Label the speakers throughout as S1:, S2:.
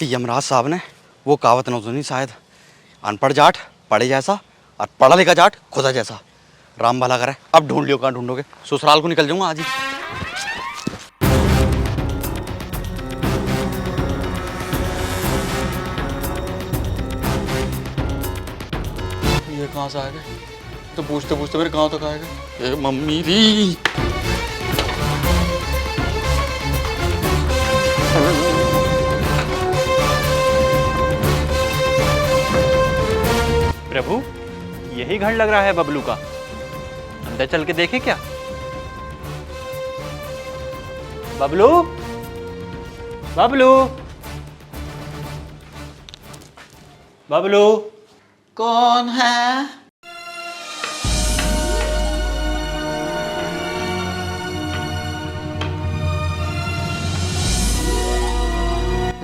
S1: कि यमराज साहब ने वो कहावत न सुनी शायद, अनपढ़ जाट पढ़े जैसा और पढ़ा लिखा जाट खुदा जैसा। राम भला करे। अब ढूंढ लियो, कहाँ ढूंढोगे? ससुराल को निकल जाऊंगा आज ही। ये कहाँ से आएगा? तो पूछते पूछते मेरे गाँव तक आएगा। ए मम्मी दी।
S2: प्रभु, यही घर लग रहा है बबलू का। अंदर चल के देखे क्या? बबलू, बबलू, बबलू।
S3: कौन है?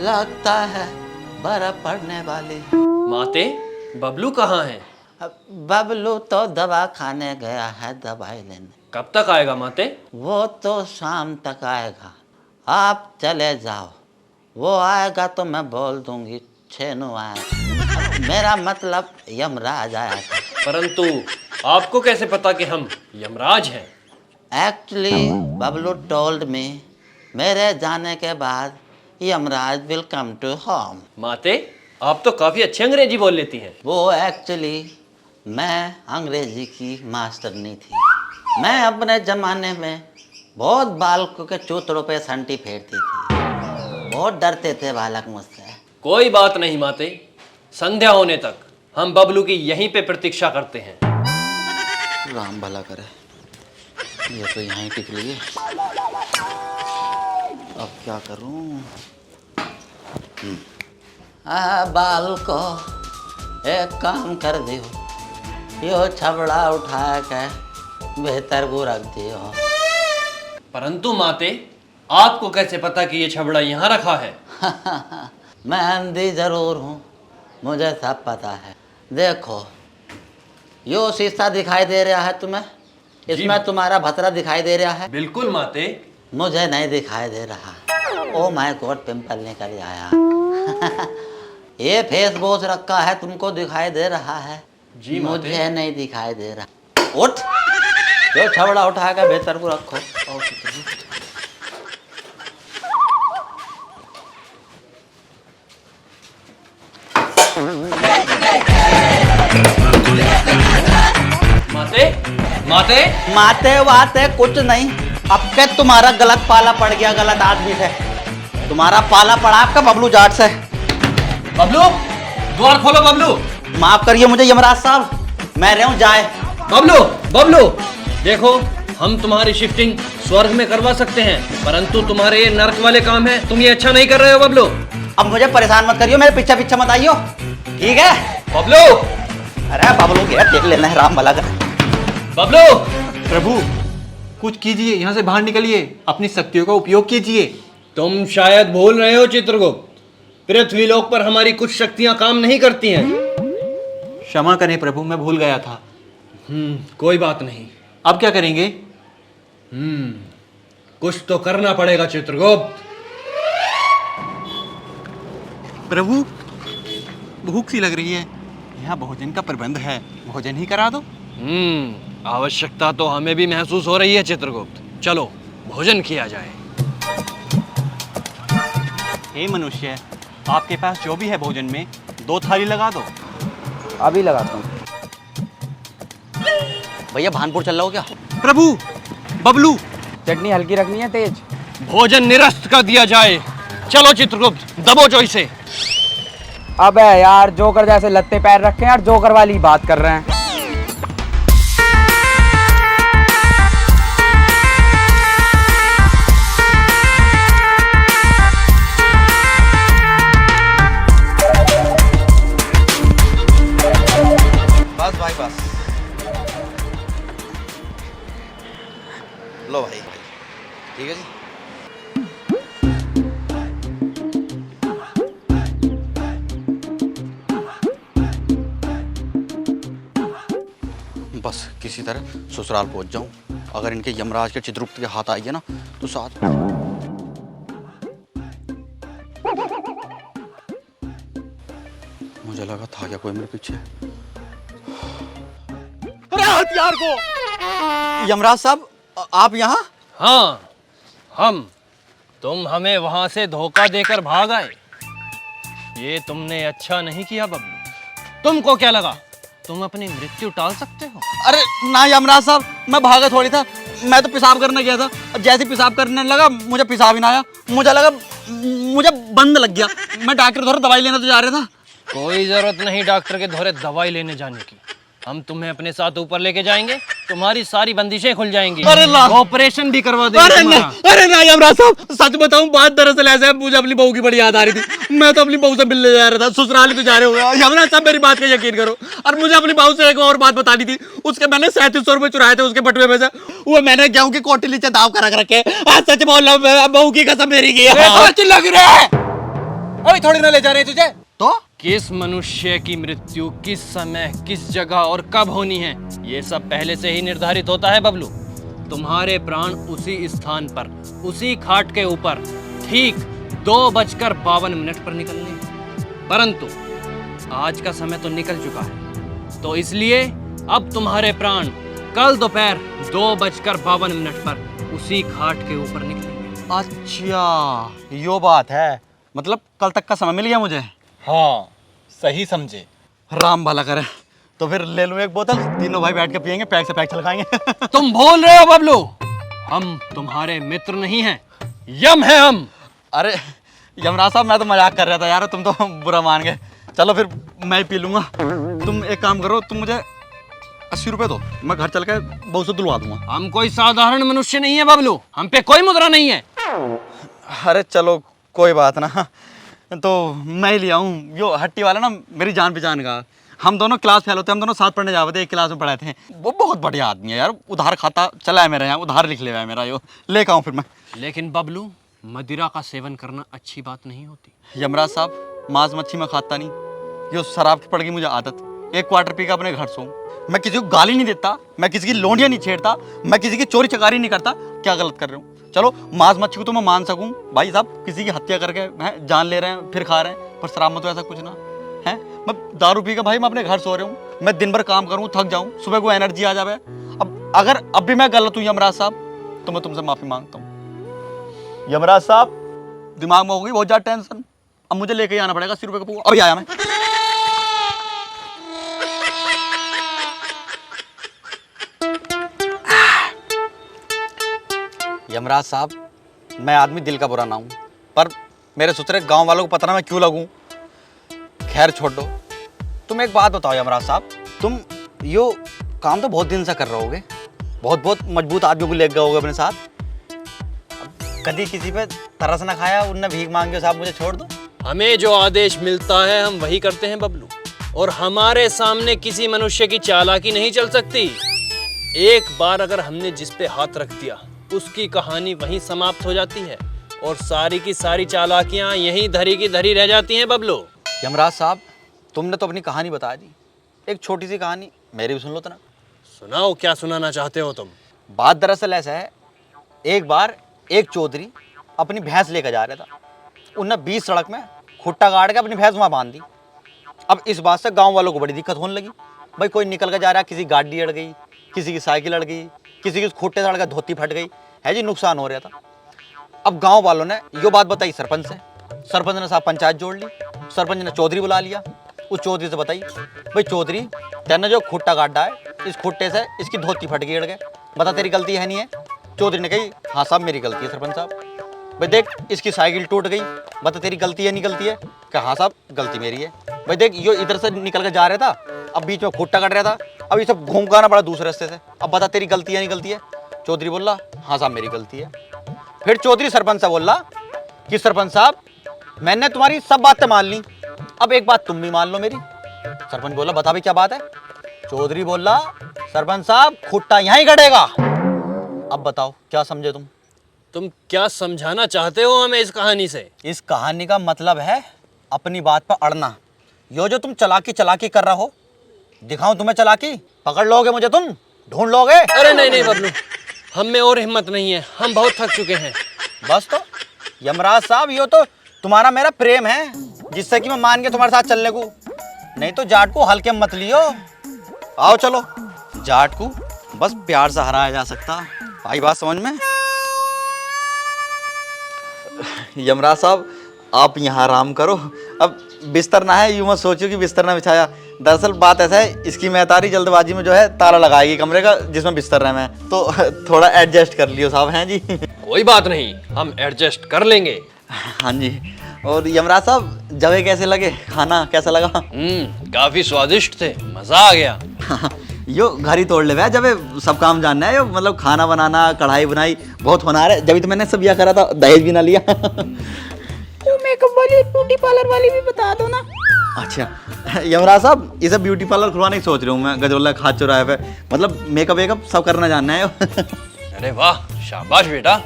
S3: लगता है बर्फ पड़ने वाली।
S2: माते, बबलू कहाँ है?
S3: बबलू तो दवा खाने गया है दवाई लेने।
S2: कब तक आएगा माते?
S3: वो तो शाम तक आएगा, आप चले जाओ। वो आएगा तो मैं बोल दूंगी छेनू आएगा। मेरा मतलब यमराज आएगा।
S2: परंतु आपको कैसे पता कि हम यमराज हैं?
S3: एक्चुअली बबलू टोल्ड मी मेरे जाने के बाद Yamraj will come to home.
S2: माते, आप तो काफी अच्छी अंग्रेजी बोल लेती हैं।
S3: वो एक्चुअली मैं अंग्रेजी की मास्टरनी थी। मैं अपने ज़माने में बहुत बालकों के चूतड़ों पे संटी फेरती थी। बहुत डरते थे बालक मुझसे।
S2: कोई बात नहीं माते, संध्या होने तक हम बबलू की यहीं पे प्रतीक्षा करते हैं।
S1: राम भला करे, ये तो यहाँ ही टिक रही है। अब क्या करूँ?
S3: बालको एक काम कर दियो, यो छबड़ा उठा के बेहतर को रख दियो।
S2: परंतु माते, आपको कैसे पता कि ये छबड़ा यहाँ रखा है?
S3: मैं अंधी जरूर हूँ, मुझे सब पता है। देखो, यो शीशा दिखाई दे रहा है तुम्हें? इसमें तुम्हारा भतरा दिखाई दे रहा है?
S2: बिल्कुल माते।
S3: मुझे नहीं दिखाई दे रहा। ओ माय गॉड, पिंपल निकल आया। ये फेस वॉश रखा है, तुमको दिखाई दे रहा है?
S2: जी
S3: मुझे नहीं दिखाई दे रहा। उठ, जो छबड़ा उठा कर भीतर को रखो।
S2: माते, माते,
S3: माते वाते कुछ नहीं। अब के तुम्हारा गलत पाला पड़ गया गलत आदमी से। तुम्हारा पाला पड़ा आपका बबलू जाट से।
S2: बबलू, द्वार खोलो बबलू।
S3: माफ करिए मुझे यमराज साहब, मैं रहूं जाए।
S2: बबलू, बबलू, देखो, हम तुम्हारी शिफ्टिंग स्वर्ग में करवा सकते हैं, परंतु तुम्हारे ये नर्क वाले काम है, तुम ये अच्छा नहीं कर रहे हो बबलू।
S3: अब मुझे परेशान मत करियो, मेरे पीछे पीछे मत आइयो, ठीक है?
S2: बबलू,
S3: अरे बबलू गया, देख लेना है, राम भला कर।
S2: बबलू।
S4: प्रभु, कुछ कीजिए, यहाँ से बाहर निकलिए, अपनी शक्तियों का उपयोग कीजिए।
S2: तुम शायद भूल रहे हो चित्रगुप्त, पृथ्वीलोक पर हमारी कुछ शक्तियां काम नहीं करती हैं।
S4: क्षमा करें प्रभु, मैं भूल गया था।
S2: कोई बात नहीं।
S4: अब क्या करेंगे?
S2: कुछ तो करना पड़ेगा चित्रगुप्त।
S4: प्रभु, भूख सी लग रही है, यहाँ भोजन का प्रबंध है, भोजन ही करा दो।
S2: आवश्यकता तो हमें भी महसूस हो रही है चित्रगुप्त। चलो भोजन किया जाए।
S4: हे मनुष्य, आपके पास जो भी है भोजन में 2 थाली लगा दो।
S1: अभी लगाता हूँ। भैया भानपुर चल रहा हो क्या?
S4: प्रभु, बबलू,
S5: चटनी हल्की रखनी है, तेज।
S2: भोजन निरस्त कर दिया जाए। चलो चित्रगुप्त, दबोचो इसे।
S5: अबे यार, जोकर जैसे लत्ते पैर रखे हैं यार, जोकर वाली बात कर रहे हैं।
S1: बस भाई बस। लो भाई, ठीक है जी। बस किसी तरह ससुराल पहुंच जाऊं। अगर इनके यमराज के चित्रगुप्त के हाथ आई है ना तो साथ मुझे लगा था क्या कोई मेरे पीछे। अरे हथियार को। यमराज साहब आप यहाँ?
S2: हाँ, तुम हमें वहां से धोखा देकर भाग आए। ये तुमने अच्छा नहीं किया बबलू। तुमको क्या लगा तुम अपनी मृत्यु टाल सकते हो?
S1: अरे ना यमराज साहब, मैं भागा थोड़ी था, मैं तो पेशाब करने गया था। जैसे पेशाब करने लगा मुझे पेशाब ही ना आया, मुझे लगा मुझे बंद लग गया। मैं डॉक्टर थोड़ा दवाई लेना तो जा रहा था।
S2: कोई जरूरत नहीं डॉक्टर के धोरे दवाई लेने जाने की। हम तुम्हें अपने साथ ऊपर लेके जाएंगे, तुम्हारी सारी बंदिशें खुल जाएंगी।
S1: अरे अल्लाह!
S2: ऑपरेशन भी करवा देंगे तुम्हारा।
S1: अरे ना यमराज साहब, सच बताऊं बात दरअसल ऐसे है, मुझे अपनी बहू की बड़ी याद आ रही थी। मैं तो अपनी बहू से मिलने जा रहा था, ससुराल तो जा रहे हो। यमराज साहब मेरी बात का यकीन करो, और मुझे अपनी बहू से एक और बात बतानी थी। उसके मैंने 3700 रुपए चुराए थे उसके बटुए में से। वो मैंने गेहूं की कोठी नीचे दाव करा के रखे। आज सच बोल रहा हूं, बहू की कसम मेरी की है।
S4: लग रहा है अभी थोड़ी ना ले जा रहे तुझे।
S1: तो
S2: किस मनुष्य की मृत्यु किस समय किस जगह और कब होनी है, ये सब पहले से ही निर्धारित होता है बबलू। तुम्हारे प्राण उसी स्थान पर, उसी खाट के ऊपर ठीक 2:52 पर निकलने हैं। परंतु आज का समय तो निकल चुका है, तो इसलिए अब तुम्हारे प्राण कल दोपहर 2:52 पर उसी खाट के ऊपर निकलेंगे।
S1: अच्छा यो बात है, मतलब कल तक का समय मिल गया मुझे।
S4: हाँ सही समझे।
S1: राम भला करे। तो फिर ले लूं एक बोतल, तीनों भाई बैठ के पियेंगे, पैक से पैक छलकाएंगे।
S2: तुम भूल रहे हो बबलू, हम तुम्हारे मित्र नहीं हैं, यम है हम।
S1: अरे यमराज साहब मैं तो मजाक कर रहा था यार, तुम तो बुरा मान गए। चलो फिर मैं ही पी लूंगा। तुम एक काम करो, तुम मुझे 80 रुपए दो, मैं घर चल के बहू से दुलवा दूंगा।
S2: हम कोई साधारण मनुष्य नहीं है बबलू, हम पे कोई मुद्रा नहीं है।
S1: अरे चलो कोई बात ना, तो मैं ही ले आऊँ। यो हट्टी वाला ना मेरी जान पहचान का, हम दोनों क्लास फेल होते, हम दोनों साथ पढ़ने जाते थे, एक क्लास में पढ़े थे। वो बहुत बढ़िया आदमी है यार, उधार खाता चला है मेरे यहाँ, उधार लिख ले है मेरा, यो लेकर आऊँ फिर मैं।
S2: लेकिन बबलू मदिरा का सेवन करना अच्छी बात नहीं होती।
S1: यमराज साहब मांस मच्छी मैं खाता नहीं, यो शराब की पड़ गई मुझे आदत। एक क्वार्टर पी के अपने घर सोऊं। मैं किसी को गाली नहीं देता, मैं किसी की लोंडियाँ नहीं छेड़ता, मैं किसी की चोरी चकारी नहीं करता। क्या गलत कर रहे हूँ? चलो मांस मच्छी को तो मैं मान सकूं, भाई साहब किसी की हत्या करके हैं जान ले रहे हैं फिर खा रहे हैं, पर शराब में तो ऐसा कुछ ना है। मैं दारू पी के भाई मैं अपने घर सो रहा हूँ, मैं दिन भर काम करूँ थक जाऊँ, सुबह को एनर्जी आ जाए। अब अगर अब भी मैं गलत हूँ यमराज साहब, तो मैं तुमसे माफी मांगता हूँ। यमराज साहब दिमाग में हो गई बहुत ज़्यादा टेंशन, अब मुझे लेके ही आना पड़ेगा 80 रुपये का पुआ। अभी आया मैं। यमराज साहब मैं आदमी दिल का बुरा ना हूँ, पर मेरे सुथरे गांव वालों को पता ना मैं क्यों लगूं। खैर छोड़ दो। तुम एक बात बताओ यमराज साहब, तुम यो काम तो बहुत दिन से कर रहे होगे, बहुत मजबूत आदमियों को ले गए होगे अपने साथ। कभी किसी पे तरस ना खाया, उनने भीख मांगे साहब मुझे छोड़ दो?
S2: हमें जो आदेश मिलता है हम वही करते हैं बबलू, और हमारे सामने किसी मनुष्य की चालाकी नहीं चल सकती। एक बार अगर हमने जिस पे हाथ रख दिया उसकी कहानी वहीं समाप्त हो जाती है, और सारी की सारी चालाकियां यहीं धरी की धरी रह जाती हैं बबलू।
S1: यमराज साहब तुमने तो अपनी कहानी बता दी, एक छोटी सी कहानी मेरी भी सुन लो तो ना।
S2: सुनाओ, क्या सुनाना चाहते हो तुम?
S1: बात दरअसल ऐसा है, एक बार एक चौधरी अपनी भैंस लेकर जा रहा था, उनने 20 सड़क में खुट्टा गाड़ के अपनी भैंस वहाँ बांध दी। अब इस बात से गांव वालों को बड़ी दिक्कत होने लगी। भाई कोई निकल कर जा रहा है, किसी गाड़ी अड़ गई, किसी की साइकिल अड़ गई, किसी की खुट्टे से अड़ के धोती फट गई है जी, नुकसान हो रहा था। अब गांव वालों ने ये बात बताई सरपंच से, सरपंच ने साहब पंचायत जोड़ ली, सरपंच ने चौधरी बुला लिया। उस चौधरी से बताई, भाई चौधरी तेने जो खुट्टा काटा है, इस खुट्टे से इसकी धोती फट गई अड़ गए, बता तेरी गलती है नहीं है? चौधरी ने कही हाँ साहब मेरी गलती है सरपंच साहब। भाई देख इसकी साइकिल टूट गई, बता तेरी गलती है नहीं गलती है? कहा हाँ साहब गलती मेरी है। भाई देख ये इधर से निकल कर जा रहा था, अब बीच में खुट्टा कट रहा था, अब ये सब घूम कर आना पड़ा दूसरे रास्ते से, अब बता तेरी गलती है नहीं गलती है? चौधरी बोला हाँ साहब मेरी गलती है। फिर चौधरी सरपंच से बोला कि सरपंच साहब मैंने तुम्हारी सब बातें मान ली, अब एक बात तुम भी मान लो मेरी। सरपंच बोला बता भाई क्या बात है? चौधरी बोला सरपंच साहब खुट्टा यहीं गड़ेगा। अब बताओ क्या समझे तुम?
S2: तुम क्या समझाना चाहते हो हमें इस कहानी से?
S1: इस कहानी का मतलब है अपनी बात पर अड़ना। यो जो तुम चालाकी कर रहा हो, दिखाऊं तुम्हें चालाकी? पकड़ लोगे मुझे, तुम ढूंढ लोगे?
S2: अरे नहीं बबलू, हम में और हिम्मत नहीं है, हम बहुत थक चुके हैं।
S1: बस तो यमराज साहब यो तो तुम्हारा मेरा प्रेम है, जिससे कि मैं मान के तुम्हारे साथ चलने को। नहीं तो जाट को हल्के में मत लियो। आओ चलो, जाट को बस प्यार से हराया जा सकता। आई बात समझ में? यमराज साहब आप यहाँ आराम करो। अब बिस्तर ना है, यूँ मत सोचियो कि बिस्तर ना बिछाया। दरअसल बात ऐसा है, इसकी महतारी जल्दबाजी में जो है ताला लगाएगी कमरे का जिसमें बिस्तर है मैं, तो थोड़ा एडजस्ट कर लियो साहब। हैं जी?
S2: कोई बात नहीं, हम एडजस्ट कर लेंगे।
S1: हाँ जी। और यमराज साहब जवे कैसे लगे, खाना कैसा लगा?
S2: काफी स्वादिष्ट थे, मजा आ गया।
S1: यो घर ही तोड़ ले भैया, जब सब काम जानना है। यो मतलब खाना बनाना, कढ़ाई बुनाई बहुत होनार है। जब तो मैंने सब यह करा था, दहेज भी ना लिया।
S6: तो मेकअप वाली, ब्यूटी पार्लर वाली भी बता दो ना।
S1: अच्छा यमराज साहब, ये सब ब्यूटी पार्लर खुलवाने की सोच रहा हूँ मैं, गजरोला खाद चौराहे पे। मतलब मेकअप वेकअप सब करना जानना है।
S2: अरे वाह, शाबाश बेटा।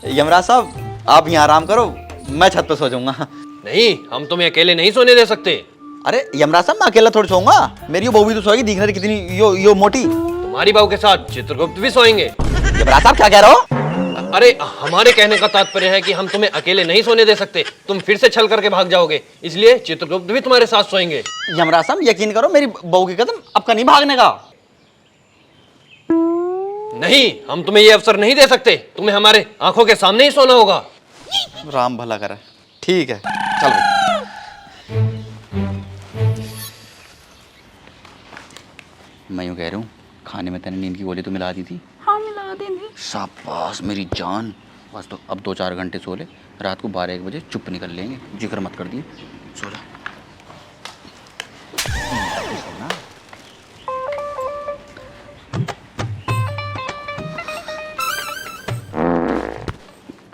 S1: यमराज साहब आप यहाँ आराम करो, मैं छत पे सो जाऊंगा।
S2: नहीं, हम तुम्हें अकेले नहीं सोने दे सकते।
S1: अरे यमराज साहब मैं अकेला थोड़ी सोऊंगा, मेरी यो बहू भी तो सोएगी। दिख रही कितनी यो मोटी।
S2: तुम्हारी बहू के साथ चित्रगुप्त भी सोएंगे।
S1: यमराज साहब क्या कह रहे हो?
S2: अरे हमारे कहने का तात्पर्य है कि हम तुम्हें अकेले नहीं सोने दे सकते, तुम फिर से छल करके भाग जाओगे, इसलिए चित्रगुप्त भी तुम्हारे साथ सोएंगे।
S1: यमराज साहब यकीन करो, मेरी बहू की कसम आपका नहीं भागने का।
S2: नहीं, हम तुम्हें ये अवसर नहीं दे सकते, तुम्हें हमारे आंखों के सामने ही सोना होगा।
S1: राम भला करे। ठीक है चल भाई। मैं यूँ कह रहा हूँ, खाने में तेने नींद की गोली तो मिला दी थी?
S6: हाँ मिला देंगे।
S1: शाबाश मेरी जान। बस तो अब 2-4 घंटे सो ले, रात को 12-1 बजे चुप निकल लेंगे। जिक्र मत कर दिए, सो जा।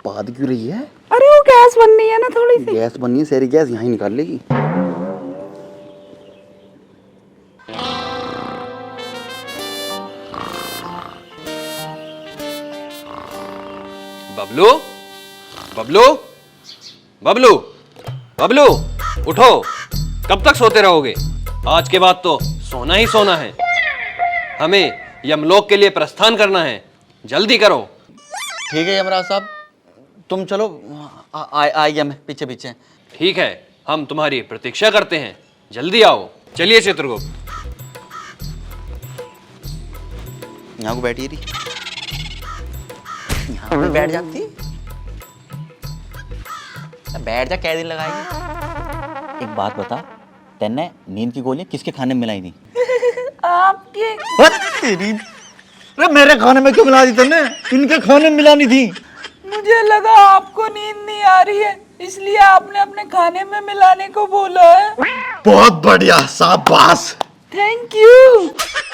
S1: बात क्यों रही है?
S6: अरे वो गैस बननी है ना थोड़ी सी।
S1: गैस बननी है, सारी गैस यहाँ ही निकाल लेगी।
S2: बबलू, बबलू, बबलू, बबलू, उठो। कब तक सोते रहोगे? आज के बाद तो सोना ही सोना है। हमें यमलोक के लिए प्रस्थान करना है, जल्दी करो।
S1: ठीक है यमराज साहब, तुम चलो, आइए मैं पीछे पीछे।
S2: ठीक है, हम तुम्हारी प्रतीक्षा करते हैं, जल्दी आओ। चलिए चित्रगुप्त।
S1: यहाँ को बैठी रही, यहाँ पे बैठ जाती। बैठ जा, क्या दिन लगाएगी? एक बात बता, तेने नींद की गोलियां किसके खाने में मिलाई थी?
S6: आपके।
S1: तेरी, अरे मेरे खाने में क्यों मिला दी तूने? इनके खाने में मिलानी थी।
S6: मुझे लगा आपको नींद नहीं आ रही है, इसलिए आपने अपने खाने में मिलाने को बोला है।
S1: बहुत बढ़िया, शाबाश।
S6: Thank you.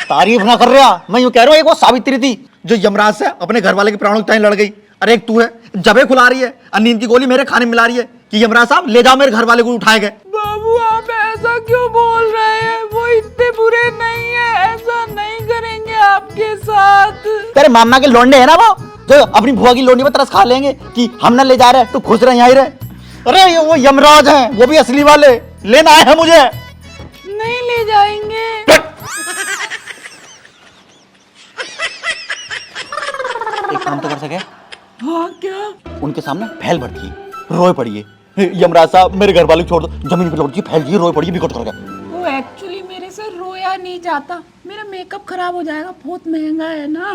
S1: तारीफ ना कर रहा, मैं यूँ कह रहा हूँ, एक वो सावित्री थी जो यमराज से अपने घर वाले के प्राणों की लड़ गई। अरे एक तू है जबे खुला रही है और नींद की गोली मेरे खाने में मिला रही है कि यमराज साहब ले जाओ मेरे घर वाले को उठाए गए।
S6: बाबू आप ऐसा क्यों बोल रहे हैं? वो इतने बुरे नहीं है, ऐसा नहीं करेंगे आपके साथ।
S1: तेरे मामा के लौंडे है ना वो, जो अपनी बुआ की लोंडी में तरस खा लेंगे कि हम ना ले जा रहे, तू खुश रहे यहाँ ही रहे। अरे ये वो यमराज हैं, वो भी असली वाले, लेना आए हैं मुझे।
S6: नहीं ले जाएंगे।
S1: एक काम तो कर सके,
S6: हाँ क्या?
S1: उनके सामने फैल भर दिए, रोए पड़िए, यमराज साहब मेरे घर वाले छोड़ दो, जमीन पे लौट जी फैल जी, रोए पड़िए बिकट कर गए।
S6: वो एक्चुअली मेरे से रोया नहीं जाता, मेरा मेकअप खराब हो जाएगा, बहुत महंगा है ना।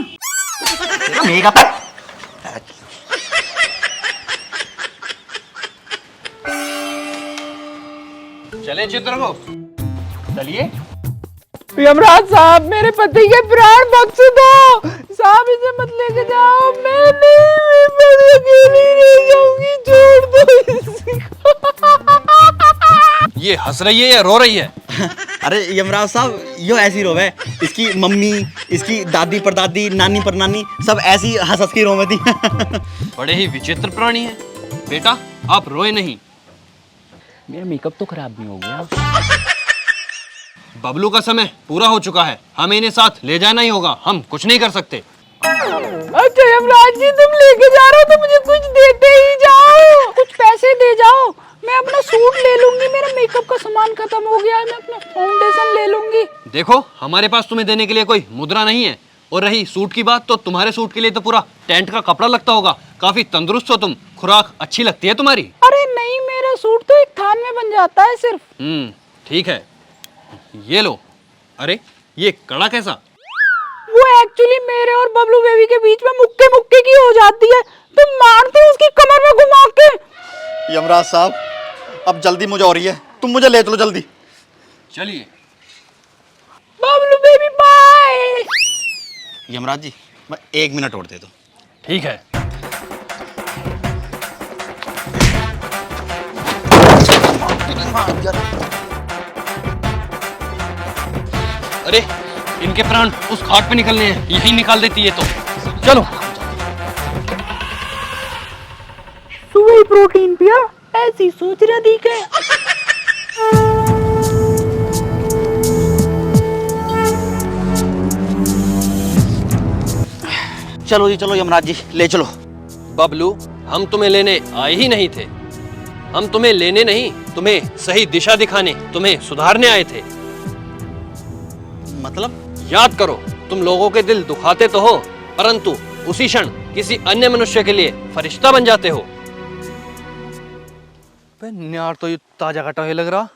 S1: मेकअप
S2: चले चित्रगुप्त, चलिए।
S6: यमराज साहब मेरे पति के प्राण बख्श दो साहब, इसे मत लेके जाओ। मैं अकेली रह जाऊंगी, छोड़ दो इसको।
S2: ये हंस रही है या रो रही है?
S1: अरे यमराज साहब यो ऐसी रोवे, इसकी मम्मी, इसकी दादी परदादी, नानी परनानी सब ऐसी हंस हंस की रोवे थी।
S2: बड़े ही विचित्र प्राणी है। बेटा आप रोए नहीं।
S5: मेरा मेकअप तो खराब नहीं हो गया।
S2: बबलू का समय पूरा हो चुका है, हमें इन्हें साथ ले जाना ही होगा, हम कुछ नहीं कर सकते।
S6: अच्छा यमराज जी तुम लेके जा रहे हो तो मुझे कुछ देते ही जाओ, कुछ पैसे दे जाओ, मैं अपना सूट ले लूंगी। मेरा मेकअप का सामान खत्म हो गया है, मैं अपना फाउंडेशन ले लूंगी।
S2: देखो हमारे पास तुम्हें देने के लिए कोई मुद्रा नहीं है, और रही सूट की बात, तो तुम्हारे सूट के लिए तो पूरा टेंट का कपड़ा लगता होगा, काफी तंदुरुस्त हो तुम, खुराक अच्छी लगती है तुम्हारी।
S6: अरे नहीं, मेरा सूट तो एक थान में बन जाता है सिर्फ।
S2: ठीक है, ये लो। अरे ये कड़ा कैसा?
S6: वो एक्चुअली मेरे और बबलू बेबी के बीच में मुक्के मुक्के की हो जाती है, तुम मारते हो उसकी कमर में घुमा के।
S1: यमराज साहब, अब जल्दी मुझे हो रही है, तुम मुझे ले चलो जल्दी।
S2: चलिए।
S6: Bablu baby bye.
S1: यमराज जी, मैं 1 मिनट और दे दो।
S2: ठीक है। अरे इनके प्राण उस खाट पे निकलने हैं, यही निकाल देती है तो चलो।
S6: सुबह ही प्रोटीन पिया, ऐसी सोच रहा दी के।
S1: चलो जी चलो यमराज जी, ले चलो।
S2: बबलू, हम तुम्हें लेने आए ही नहीं थे। हम तुम्हें लेने नहीं, तुम्हें सही दिशा दिखाने, तुम्हें सुधारने आए थे।
S1: मतलब?
S2: याद करो, तुम लोगों के दिल दुखाते तो हो, परंतु उसी क्षण किसी अन्य मनुष्य के लिए फरिश्ता बन जाते हो।
S4: न्यार तो ये ताजा काटा हुआ लग रहा।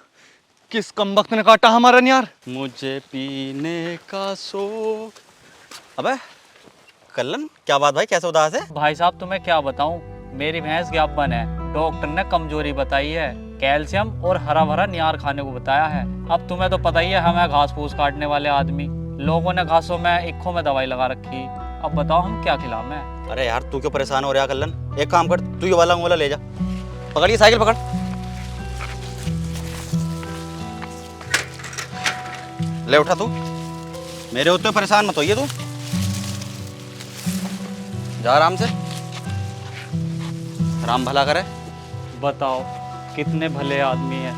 S4: किस कमबख्त ने काटा हमारा न्यार? मुझे पीने का शौक।
S1: अबे कल्लन, क्या बात भाई, कैसे उदास है?
S7: भाई साहब तुम्हें क्या बताऊं, मेरी भैंस ज्ञापन है, डॉक्टर ने कमजोरी बताई है, कैल्शियम और हरा भरा नियार खाने को बताया है। अब तुम्हें तो पता ही है, हमें घास फूस काटने वाले आदमी, लोगों ने घासों में इक्खों में दवाई लगा रखी। अब बताओ हम क्या खिलाएं?
S1: अरे यार तू क्यों परेशान हो रहा है कल्लन? एक काम कर, तू ये वाला ले जा, पकड़िए साइकिल पकड़। ले उठा तू, मेरे होते परेशान मत होइए तू, जा आराम से, राम भला करे।
S7: बताओ कितने भले आदमी हैं,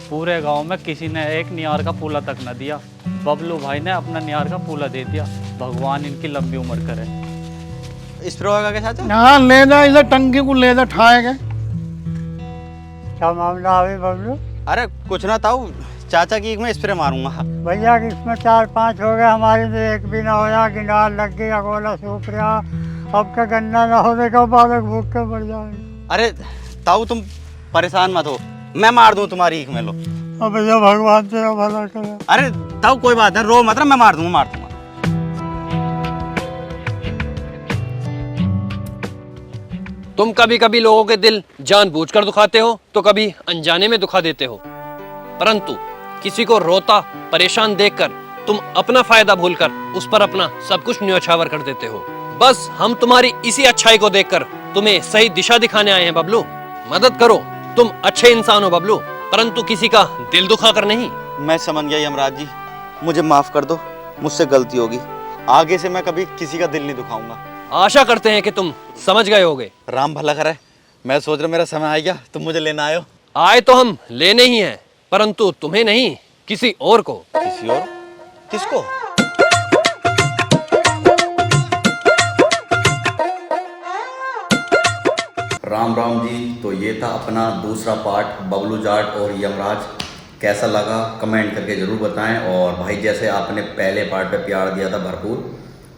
S7: पूरे गांव में किसी ने एक नियार का फूला तक न दिया, बबलू भाई ने अपना नियार का फूला दे दिया। भगवान इनकी लंबी उम्र करे।
S1: इस प्रयोग के साथ
S8: हाँ ले जा, इधर टंकी को ले जा, ठाएगा। क्या मामला है बबलू?
S1: अरे कुछ ना ताऊ, चाचा की मैं स्प्रे मारूंगा।
S8: भैया कि इसमें 4-5 हो गए, हमारी में एक भी ना होया, गिनार लग गई, अगोला सूख रहा। अब का गन्ना ना होने का बाद भूख के मर जाएंगे।
S1: अरे ताऊ तुम परेशान मत हो, मैं मार दूं तुम्हारी ईख में, लो।
S8: अब भैया भगवान तेरा भला करे।
S1: अरे ताऊ कोई बात नहीं, रो मत ना, मैं मार दूंगा।
S2: तुम कभी कभी लोगों के दिल जानबूझकर दुखाते हो, तो कभी अनजाने में दुखा देते हो, परंतु किसी को रोता परेशान देखकर तुम अपना फायदा भूलकर उस पर अपना सब कुछ न्यौछावर कर देते हो। बस हम तुम्हारी इसी अच्छाई को देखकर तुम्हें सही दिशा दिखाने आए हैं बबलू। मदद करो, तुम अच्छे इंसान हो बबलू, परंतु किसी का दिल दुखाकर नहीं।
S1: मैं समझ गया यमराज जी, मुझे माफ कर दो, मुझसे गलती होगी, आगे से मैं कभी किसी का दिल नहीं दुखाऊंगा।
S2: आशा करते हैं कि तुम समझ गए होगे।
S1: राम भला करे। मैं सोच रहा मेरा समय आ गया, तुम मुझे लेना आए हो।
S2: आए तो हम लेने ही हैं, परंतु तुम्हें नहीं, किसी और को।
S1: किसी और? किसको? राम राम जी। तो ये था अपना दूसरा पार्ट बबलू जाट और यमराज। कैसा लगा कमेंट करके ज़रूर बताएं। और भाई जैसे आपने पहले पार्ट पे प्यार दिया था भरपूर,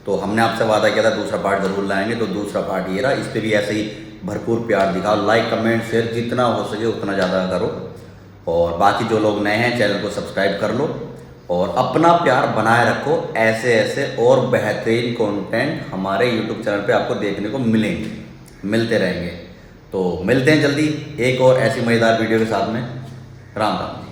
S1: तो हमने आपसे वादा किया था दूसरा पार्ट ज़रूर लाएंगे। तो दूसरा पार्ट ये रहा, इस पर भी ऐसे ही भरपूर प्यार दिखाओ, लाइक कमेंट शेयर जितना हो सके उतना ज़्यादा करो। और बाकी जो लोग नए हैं चैनल को सब्सक्राइब कर लो और अपना प्यार बनाए रखो। ऐसे ऐसे और बेहतरीन कंटेंट हमारे यूट्यूब चैनल पे आपको देखने को मिलेंगे, मिलते रहेंगे। तो मिलते हैं जल्दी एक और ऐसी मज़ेदार वीडियो के साथ में। राम राम।